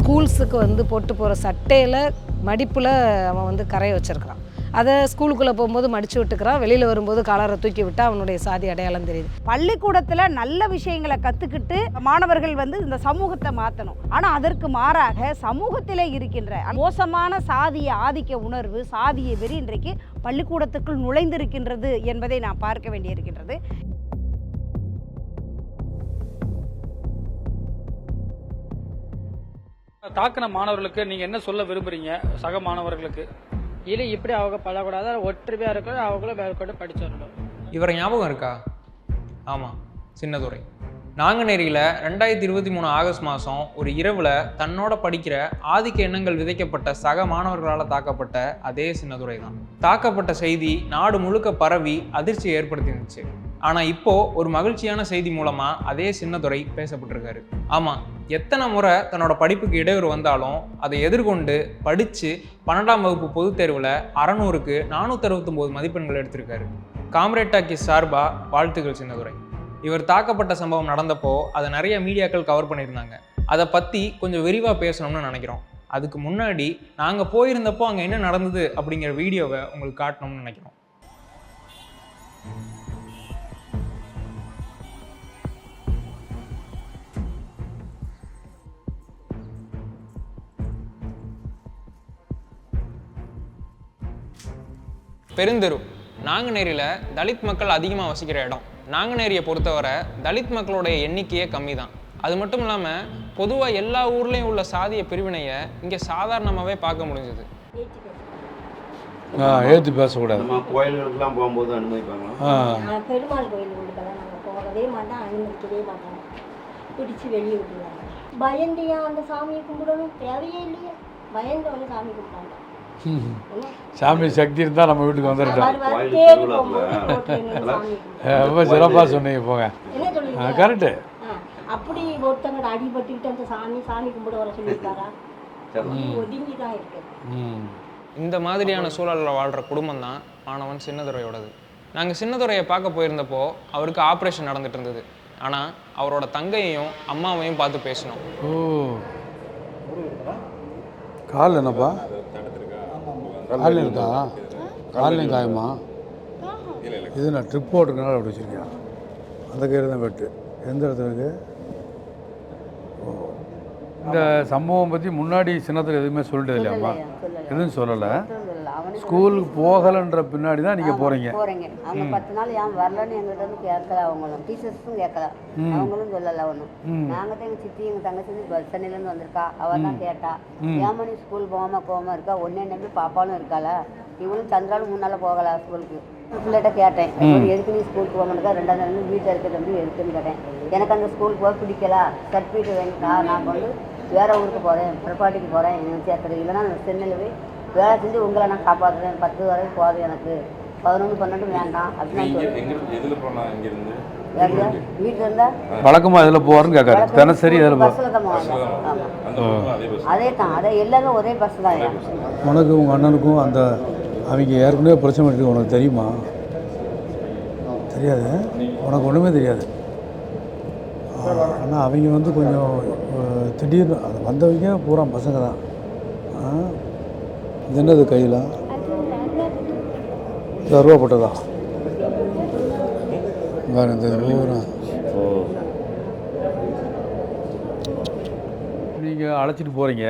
ஸ்கூல்ஸுக்கு வந்து போட்டு போகிற சட்டையில் மடிப்பில் அவன் வந்து கரையை வச்சுருக்கிறான். அதை ஸ்கூலுக்குள்ளே போகும்போது மடித்து விட்டுக்கிறான். வெளியில் வரும்போது காலரை தூக்கி விட்டால் அவனுடைய சாதி அடையாளம் தெரியுது. பள்ளிக்கூடத்தில் நல்ல விஷயங்களை கற்றுக்கிட்டு மாணவர்கள் வந்து இந்த சமூகத்தை மாற்றணும். ஆனால் அதற்கு மாறாக சமூகத்திலே இருக்கின்ற மோசமான சாதிய ஆதிக்க உணர்வு, சாதிய வெறி இன்றைக்கு பள்ளிக்கூடத்துக்குள் நுழைந்திருக்கின்றது என்பதை நாம் பார்க்க வேண்டியிருக்கின்றது. தாக்கின மாணவர்களுக்கு நீங்க என்ன சொல்ல விரும்புறீங்க? சக மாணவர்களுக்கு இல்லை இப்படி அவங்க பழக்கூடாது, ஒற்றுமையாக இருக்கணும், அவங்களும் மேற்கொண்டு படிச்சிடணும். இவரை ஞாபகம் இருக்கா? ஆமாம், சின்னதுரை. நாங்குநேரியில் 2023 ஆகஸ்ட் மாதம் ஒரு இரவில் தன்னோட படிக்கிற ஆதிக்க எண்ணங்கள் விதைக்கப்பட்ட சக மாணவர்களால் தாக்கப்பட்ட அதே சின்னதுரை தான். தாக்கப்பட்ட செய்தி நாடு முழுக்க பரவி அதிர்ச்சியை ஏற்படுத்திருந்துச்சு. ஆனால் இப்போது ஒரு மகிழ்ச்சியான செய்தி மூலமாக அதே சின்னதுரை பேசப்பட்டிருக்காரு. ஆமாம், எத்தனை முறை தன்னோட படிப்புக்கு இடையூறு வந்தாலும் அதை எதிர்கொண்டு படித்து 12ஆம் வகுப்பு பொதுத் தேர்வில் 600க்கு 469 மதிப்பெண்கள் எடுத்திருக்காரு. காம்ரேட் டாக்கீஸ் சார்பாக வாழ்த்துக்கள் சின்னதுரை. இவர் தாக்கப்பட்ட சம்பவம் நடந்தப்போ அதை நிறைய மீடியாக்கள் கவர் பண்ணியிருந்தாங்க. அதை பற்றி கொஞ்சம் விரிவாக பேசணும்னு நினைக்கிறோம். அதுக்கு முன்னாடி நாங்கள் போயிருந்தப்போ அங்கே என்ன நடந்தது அப்படிங்கிற வீடியோவை உங்களுக்கு காட்டணும்னு நினைக்கிறோம். பெருந்தெரு நாங்குநேரியில் தலித் மக்கள் அதிகமாக வசிக்கிற இடம். நாங்குநேரியை பொறுத்தவரை தலித் மக்களுடைய எண்ணிக்கையே கம்மி தான். அது மட்டும் இல்லாமல் பொதுவாக எல்லா ஊர்லேயும் உள்ள சாதிய பிரிவினையை இங்கே சாதாரணமாகவே பார்க்க முடிஞ்சது. ஏற்றி பேசக்கூடாது. கோயில்களுக்கெல்லாம் போகும்போது அனுமதிப்பாங்களா? பெருமாள் கோயிலுக்குலாம் நாங்கள் போகவே மாட்டோம், அனுமதிக்கவே மாட்டாங்க, பிடிச்சி வெளியே விட்டுருவாங்க. பயந்தியா அந்த சாமியை கும்பிடணும், தேவையே இல்லையே, பயந்தவங்க சாமி கும்பிட்டாங்க. சாமி சக்தி இருந்தால் நம்ம வீட்டுக்கு வந்துட்டோம். ரொம்ப சிறப்பாக சொன்னீங்க, போங்க. என்ன சொல்லுங்க? கரெக்டு. அப்படி ஒருத்தங்க அடிபட்டுக்கிட்டு அந்த சாமி கும்பிட வர சொல்லியிருக்காரா? ஒதுங்கி தான் இருக்கு. இந்த மாதிரியான சூழலில் வாழ்கிற குடும்பம் தான் மாணவன் சின்னதுரையோடது. நாங்கள் சின்னதுரையை பார்க்க போயிருந்தப்போ அவருக்கு ஆப்ரேஷன் நடந்துட்டு இருந்தது. ஆனால் அவரோட தங்கையையும் அம்மாவையும் பார்த்து பேசணும். ஓ, கால் என்னப்பா? கால் இருக்கா? கால்லையும் காயமா? இது நான் ட்ரிப் போட்டுருக்கனால அப்படி வச்சுருக்கேன். அந்த கயிறு தான் வெட்டு. எந்த இடத்துல இருக்கு? ஓ, இந்த சம்பவம் பற்றி முன்னாடி சின்னத்தில் எதுவுமே சொல்லிட்டு இல்லையாம்மா? எதுவும் சொல்லலை. ஸ்கூலுக்கு போகலைன்ற பின்னாடி தான் நீங்கள் போகிறீங்க. அவங்க 10 நாள் ஏன் வரலன்னு எங்கள்கிட்ட வந்து கேட்கல. அவங்களும் டீச்சர்ஸும் கேட்கல, அவங்களும் சொல்லலை ஒன்றும். நாங்கள் தான் எங்கள் சித்தி எங்கள் தங்கச்சி சென்னையிலேருந்து வந்திருக்கா, அவள் தான் கேட்டா, ஏமா நீ ஸ்கூல் போகாமல் இருக்கா, ஒன்னே நம்பி பாப்பாலும் இருக்காளா, இவளும் சந்திராலும் 3 நாள் போகலை ஸ்கூலுக்கு. பிள்ளைகிட்ட கேட்டேன், எதுக்கு நீ ஸ்கூலுக்கு போக மாட்டேக்கா, 2ஆவது நாள் வீட்டில் இருக்க தம்பி எதுக்குன்னு கேட்டேன். எனக்கு அந்த ஸ்கூலுக்கு போக பிடிக்கல, சர்டிஃபிகேட் வேணுக்கா, நான் வந்து வேறு ஊருக்கு போகிறேன், புறப்பாட்டிக்கு போகிறேன், எனக்கு சேர்த்துறேன், இல்லைன்னா நான் சென்னையில் போய் வேலை செஞ்சு உங்களை நான் காப்பாற்றுறேன், 10 வரைக்கும் போதும், எனக்கு 11 12 வேண்டாம் அப்படின்னு சொல்லுவேன். வீட்டில் இருந்தால் வழக்கமாக இதில் போகிறேன்னு கேட்காரு. தினசரி இதில் பஸ்ஸில் தான் போவாங்க. அதே தான், அதே எல்லாரும் ஒரே பஸ் தான். உனக்கு உங்கள் அண்ணனுக்கும் அந்த அவங்க ஏற்கனவே பிரச்சனை இருக்குது, உனக்கு தெரியுமா? தெரியாது, உனக்கு ஒன்றுமே தெரியாது. ஆனால் அவங்க வந்து கொஞ்சம் திடீர்னு அது வந்தவங்க பூரா பசங்க தான். இது என்னது கையில்? இது அருவாப்பட்டதா? வேறு இந்த பூரா நீங்கள் அழைச்சிட்டு போகிறீங்க.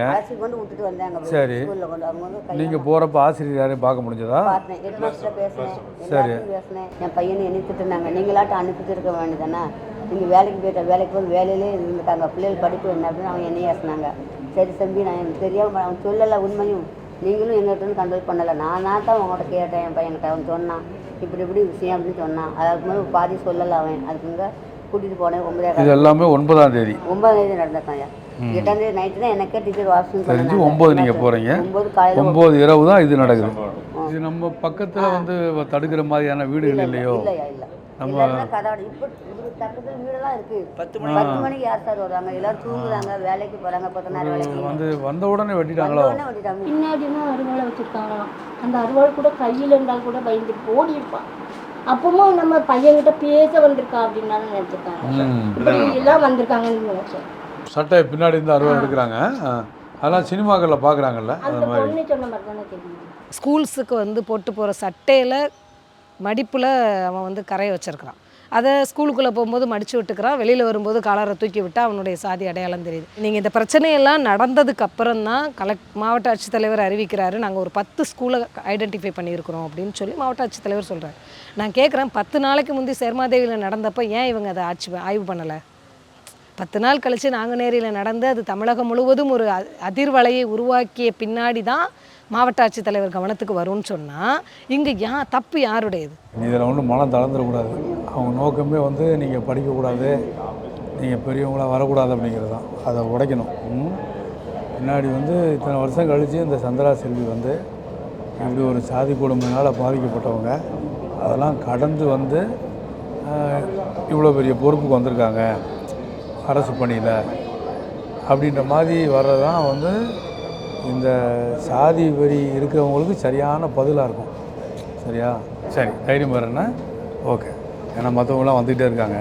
சரி, நீங்கள் போகிறப்ப ஆசிரியர் யாரையும் பார்க்க முடிஞ்சதா? சரி, என் பையனை எண்ணிட்டு இருந்தாங்க, நீங்களாட்டும் அனுப்பிட்டு இருக்க வேண்டியதானே, நீங்கள் வேலைக்கு போயிட்ட, வேலைக்கு போய் வேலையிலே இருந்துட்டாங்க, பிள்ளைகள் படிப்பு என்ன அப்படின்னு அவங்க என்னையே சொன்னாங்க. சரி தம்பி, நான் எனக்கு தெரியாமல் அவன் சொல்லலை, உண்மையும் நீங்களும் எங்கிட்ட கண்ட்ரோல் பண்ணலை, நான் தான் உங்கள்கிட்ட கேட்டேன், என் பையன்கிட்ட அவன் சொன்னான் இப்படி விஷயம் அப்படின்னு சொன்னான். அதுக்கு மேலே பாதி சொல்லலை அவன், அதுக்குங்க கூட்டிகிட்டு போனேன். 9 எல்லாமே 9ஆம் தேதி நடந்திருக்காங்க. 8ஆம் தேதி நைட்டு தான் எனக்கே டீச்சர் வாசல் தெரிஞ்சு 9 நீங்கள் போகிறீங்க. 9 காலையில் 9 இரவு தான் இது நடக்குது. இது நம்ம பக்கத்தில் வந்து தடுக்கிற மாதிரியான வீடுகள் இல்லையோ? இல்லை நம்ம கதாடி இப்போ பக்கத்தில் வீடெல்லாம் இருக்குது. 10 மணிக்கு யார் சார் வருவாங்க? எல்லாரும் தூங்குறாங்க, வேலைக்கு போகிறாங்க, 10 நேரம் வேலைக்கு வந்து வந்த உடனே வெட்டிட்டாங்களோ? பின்னாடி தான் அருவாளை வச்சுருக்காங்களாம். அந்த அருவாள் கூட கையில் இருந்தால் கூட பயந்துட்டு ஓடி இருப்பான். அப்பவும் நம்ம பையன்கிட்ட பேச வந்திருக்கா அப்படின்னு நினச்சிருக்காங்க. இப்படி எல்லாம் வந்திருக்காங்கன்னு நினைச்சேன். சட்டை பின்னாடி இருந்து அருவாள் எடுக்கிறாங்க. அதெல்லாம் சினிமாக்களில் பார்க்குறாங்கல்ல அந்த அந்த மாதிரி. பொண்ணு சொன்ன மாதிரி தானே தெரியும். ஸ்கூல்ஸுக்கு வந்து போட்டு போகிற சட்டையில் மடிப்பில் அவன் வந்து கரையை வச்சிருக்கிறான். அதை ஸ்கூலுக்குள்ளே போகும்போது மடித்து விட்டுக்கிறான், வெளியில் வரும்போது காலரை தூக்கி விட்டால் அவனுடைய சாதி அடையாளம் தெரியுது. நீங்கள் இந்த பிரச்சனையெல்லாம் நடந்ததுக்கு அப்புறம் தான் மாவட்ட ஆட்சித்தலைவர் அறிவிக்கிறாரு, நாங்கள் ஒரு 10 ஸ்கூலை ஐடென்டிஃபை பண்ணியிருக்கிறோம் அப்படின்னு சொல்லி மாவட்ட ஆட்சித்தலைவர் சொல்கிறார். நான் கேட்குறேன், 10 நாளைக்கு முந்தி சேர்மாதேவியில் நடந்தப்போ ஏன் இவங்க அதை ஆய்வு பண்ணலை? 10 நாள் கழித்து நாங்குநேரியில் நடந்து அது தமிழகம் முழுவதும் ஒரு அதிர்வலையை உருவாக்கிய பின்னாடி தான் மாவட்ட ஆட்சித்தலைவர் கவனத்துக்கு வரும்னு சொன்னால் இங்கே தப்பு யாருடையது? இதில் ஒன்றும் மனம் தளர்ந்துடக்கூடாது. அவங்க நோக்கமே வந்து நீங்கள் படிக்கக்கூடாது, நீங்கள் பெரியவங்களாக வரக்கூடாது அப்படிங்கிறது தான். அதை உடைக்கணும். பின்னாடி வந்து இத்தனை வருஷம் கழித்து இந்த சந்திரா செல்வி வந்து இப்படி ஒரு சாதி கொடுமையினால் பாதிக்கப்பட்டவங்க அதெல்லாம் கடந்து வந்து இவ்வளோ பெரிய பொறுப்புக்கு வந்திருக்காங்க அரசு பணியில் அப்படின்ற மாதிரி வர்றது தான் வந்து இந்த சாதி வெறி இருக்கிறவங்களுக்கு சரியான பதிலாக இருக்கும். சரியா? சரி, தைரியம் வரேன்னா ஓகே. ஏன்னா மற்றவங்களாம் வந்துகிட்டே இருக்காங்க.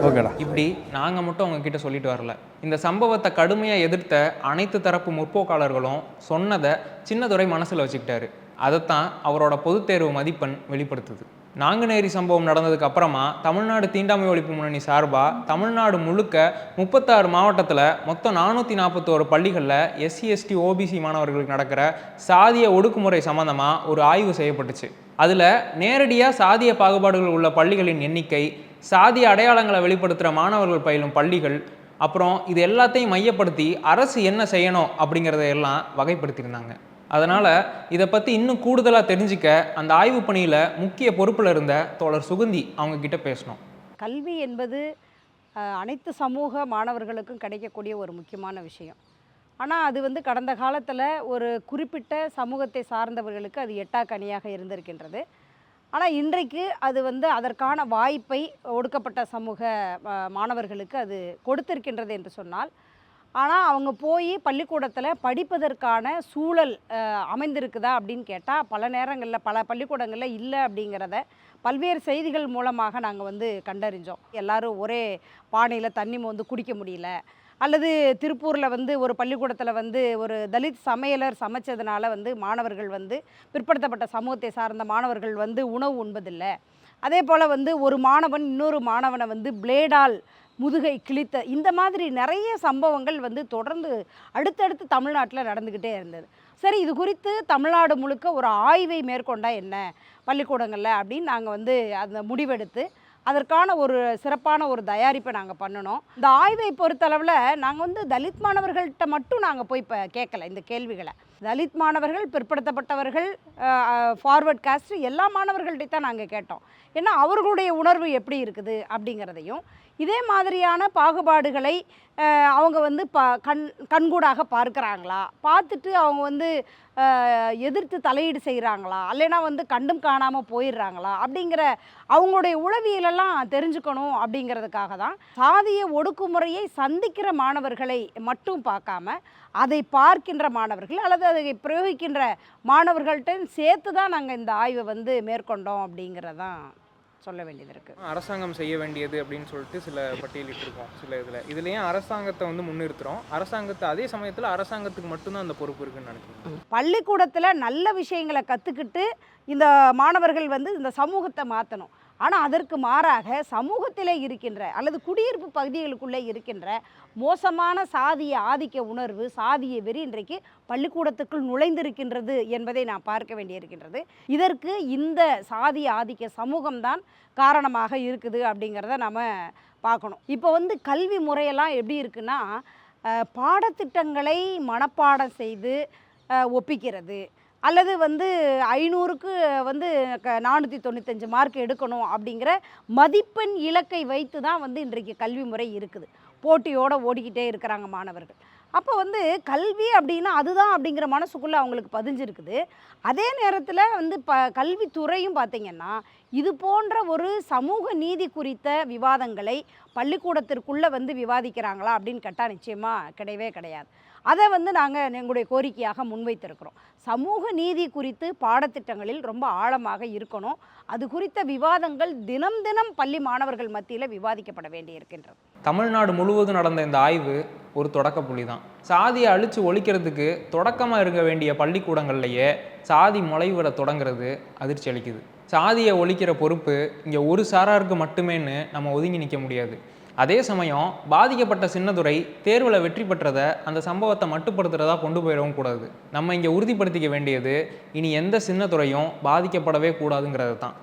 ஓகேடா. இப்படி நாங்கள் மட்டும் அவங்கக்கிட்ட சொல்லிட்டு வரல. இந்த சம்பவத்தை கடுமையாக எதிர்த்த அனைத்து தரப்பு முற்போக்காளர்களும் சொன்னதை சின்னதுரை மனசில் வச்சுக்கிட்டாரு. அதைத்தான் அவரோட பொதுத் தேர்வு மதிப்பெண் வெளிப்படுத்துது. நாங்குநேரி சம்பவம் நடந்ததுக்கு அப்புறமா தமிழ்நாடு தீண்டாமை ஒழிப்பு முன்னணி சார்பாக தமிழ்நாடு முழுக்க 36 மாவட்டத்தில் மொத்தம் 441 பள்ளிகளில் SC ST OBC மாணவர்களுக்கு நடக்கிற சாதிய ஒடுக்குமுறை சம்மந்தமாக ஒரு ஆய்வு செய்யப்பட்டுச்சு. அதில் நேரடியாக சாதிய பாகுபாடுகள் உள்ள பள்ளிகளின் எண்ணிக்கை, சாதிய அடையாளங்களை வெளிப்படுத்துகிற மாணவர்கள் பயிலும் பள்ளிகள், அப்புறம் இது எல்லாத்தையும் மையப்படுத்தி அரசு என்ன செய்யணும் அப்படிங்கிறத எல்லாம் வகைப்படுத்தியிருந்தாங்க. அதனால் இதை பற்றி இன்னும் கூடுதலாக தெரிஞ்சுக்க அந்த ஆய்வு பணியில் முக்கிய பொறுப்பில் இருந்த தோழர் சுகந்தி அவங்கக்கிட்ட பேசணும். கல்வி என்பது அனைத்து சமூக மாணவர்களுக்கும் கிடைக்கக்கூடிய ஒரு முக்கியமான விஷயம். ஆனால் அது வந்து கடந்த காலத்தில் ஒரு குறிப்பிட்ட சமூகத்தை சார்ந்தவர்களுக்கு அது எட்டாக்கனியாக இருந்திருக்கின்றது. ஆனால் இன்றைக்கு அது வந்து அதற்கான வாய்ப்பை ஒடுக்கப்பட்ட சமூக மாணவர்களுக்கு அது கொடுத்திருக்கின்றது என்று சொன்னால், ஆனால் அவங்க போய் பள்ளிக்கூடத்தில் படிப்பதற்கான சூழல் அமைந்திருக்குதா அப்படின்னு கேட்டால் பல நேரங்களில் பல பள்ளிக்கூடங்களில் இல்லை அப்படிங்கிறத பல்வேறு செய்திகள் மூலமாக நாங்கள் வந்து கண்டறிஞ்சோம். எல்லாரும் ஒரே பானையில் தண்ணி வந்து குடிக்க முடியல, அல்லது திருப்பூரில் வந்து ஒரு பள்ளிக்கூடத்தில் வந்து ஒரு தலித் சமையலர் சமைச்சதுனால வந்து மாணவர்கள் வந்து பிற்படுத்தப்பட்ட சமூகத்தை சார்ந்த மாணவர்கள் வந்து உணவு உண்பதில்லை. அதே போல் வந்து ஒரு மாணவன் இன்னொரு மாணவனை வந்து பிளேடால் முதுகை கிழித்த, இந்த மாதிரி நிறைய சம்பவங்கள் வந்து தொடர்ந்து அடுத்தடுத்து தமிழ்நாட்டில் நடந்துக்கிட்டே இருந்தது. சரி, இது குறித்து தமிழ்நாடு முழுக்க ஒரு ஆய்வை மேற்கொண்டால் என்ன பள்ளிக்கூடங்களில் அப்படின்னு நாங்கள் வந்து அந்த முடிவெடுத்து அதற்கான ஒரு சிறப்பான ஒரு தயாரிப்பை நாங்கள் பண்ணினோம். இந்த ஆய்வை பொறுத்தளவில் நாங்கள் வந்து தலித் மாணவர்கள்ட்ட மட்டும் நாங்கள் போய் இப்போ கேட்கல இந்த கேள்விகளை. தலித் மாணவர்கள், பிற்படுத்தப்பட்டவர்கள், ஃபார்வர்ட் காஸ்ட் எல்லா மாணவர்கள்ட்ட தான் நாங்கள் கேட்டோம். ஏன்னா அவர்களுடைய உணர்வு எப்படி இருக்குது அப்படிங்கிறதையும், இதே மாதிரியான பாகுபாடுகளை அவங்க வந்து கண்கூடாக பார்க்குறாங்களா, பார்த்துட்டு அவங்க வந்து எதிர்த்து தலையீடு செய்கிறாங்களா, இல்லைனா வந்து கண்டும் காணாமல் போயிடுறாங்களா அப்படிங்கிற அவங்களுடைய உளவியலெல்லாம் தெரிஞ்சுக்கணும் அப்படிங்கிறதுக்காக தான் சாதிய ஒடுக்குமுறையை சந்திக்கிற மாணவர்களை மட்டும் பார்க்காம அதை பார்க்கின்ற மாணவர்கள் அல்லது அதை பிரயோகிக்கின்ற மாணவர்கள்ட்ட சேர்த்து தான் நாங்கள் இந்த ஆய்வை வந்து மேற்கொண்டோம் அப்படிங்கிறதான் சொல்ல வேண்டியது இருக்குது. அரசாங்கம் செய்ய வேண்டியது அப்படின்னு சொல்லிட்டு சில பட்டியலிட்டிருக்கோம். சில இதுலேயும் அரசாங்கத்தை வந்து முன்னிறுத்துகிறோம். அரசாங்கத்தை அதே சமயத்தில் அரசாங்கத்துக்கு மட்டும்தான் அந்த பொறுப்பு இருக்குன்னு நினைக்கிறேன். பள்ளிக்கூடத்தில் நல்ல விஷயங்களை கற்றுக்கிட்டு இந்த மாணவர்கள் வந்து இந்த சமூகத்தை மாற்றணும். ஆனால் அதற்கு மாறாக சமூகத்திலே இருக்கின்ற அல்லது குடியிருப்பு பகுதிகளுக்குள்ளே இருக்கின்ற மோசமான சாதிய ஆதிக்க உணர்வு, சாதிய வெறி இன்றைக்கு பள்ளிக்கூடத்துக்குள் நுழைந்திருக்கின்றது என்பதை நான் பார்க்க வேண்டியிருக்கின்றது. இதற்கு இந்த சாதிய ஆதிக்க சமூகம்தான் காரணமாக இருக்குது அப்படிங்கிறத நம்ம பார்க்கணும். இப்போ வந்து கல்வி முறையெல்லாம் எப்படி இருக்குன்னா, பாடத்திட்டங்களை மனப்பாடம் செய்து ஒப்பிக்கிறது, அல்லது வந்து 500க்கு வந்து 495 மார்க் எடுக்கணும் அப்படிங்கிற மதிப்பெண் இலக்கை வைத்து தான் வந்து இன்றைக்கு கல்வி முறை இருக்குது. போட்டியோடு ஓடிக்கிட்டே இருக்கிறாங்க மாணவர்கள். அப்போ வந்து கல்வி அப்படின்னா அதுதான் அப்படிங்கிற மனசுக்குள்ளே அவங்களுக்கு பதிஞ்சிருக்குது. அதே நேரத்தில் வந்து கல்வித்துறையும் பார்த்திங்கன்னா இது போன்ற ஒரு சமூக நீதி குறித்த விவாதங்களை பள்ளிக்கூடத்திற்குள்ளே வந்து விவாதிக்கிறாங்களா அப்படின்னு கேட்டால் நிச்சயமாக கிடையவே கிடையாது. அதை வந்து நாங்கள் எங்களுடைய கோரிக்கையாக முன்வைத்திருக்கிறோம். சமூக நீதி குறித்து பாடத்திட்டங்களில் ரொம்ப ஆழமாக இருக்கணும். அது குறித்த விவாதங்கள் தினம் தினம் பள்ளி மாணவர்கள் மத்தியில் விவாதிக்கப்பட வேண்டி இருக்கின்றது. தமிழ்நாடு முழுவதும் நடந்த இந்த ஆய்வு ஒரு தொடக்க புள்ளி தான். சாதியை அழிச்சு ஒழிக்கிறதுக்கு தொடக்கமாக இருக்க வேண்டிய பள்ளிக்கூடங்கள்லையே சாதி முளைவிட தொடங்குறது அதிர்ச்சி அளிக்குது. சாதியை ஒழிக்கிற பொறுப்பு இங்கே ஒரு சாராருக்கு மட்டுமேன்னு நம்ம ஒதுங்கி நிற்க முடியாது. அதே சமயம் பாதிக்கப்பட்ட சின்னதுரை தேர்வில் வெற்றி பெற்றதை அந்த சம்பவத்தை மட்டுப்படுத்துகிறதா கொண்டு போயிடவும் கூடாது. நம்ம இங்கே உறுதிப்படுத்திக்க வேண்டியது இனி எந்த சின்னதுரையும் பாதிக்கப்படவே கூடாதுங்கிறது தான்.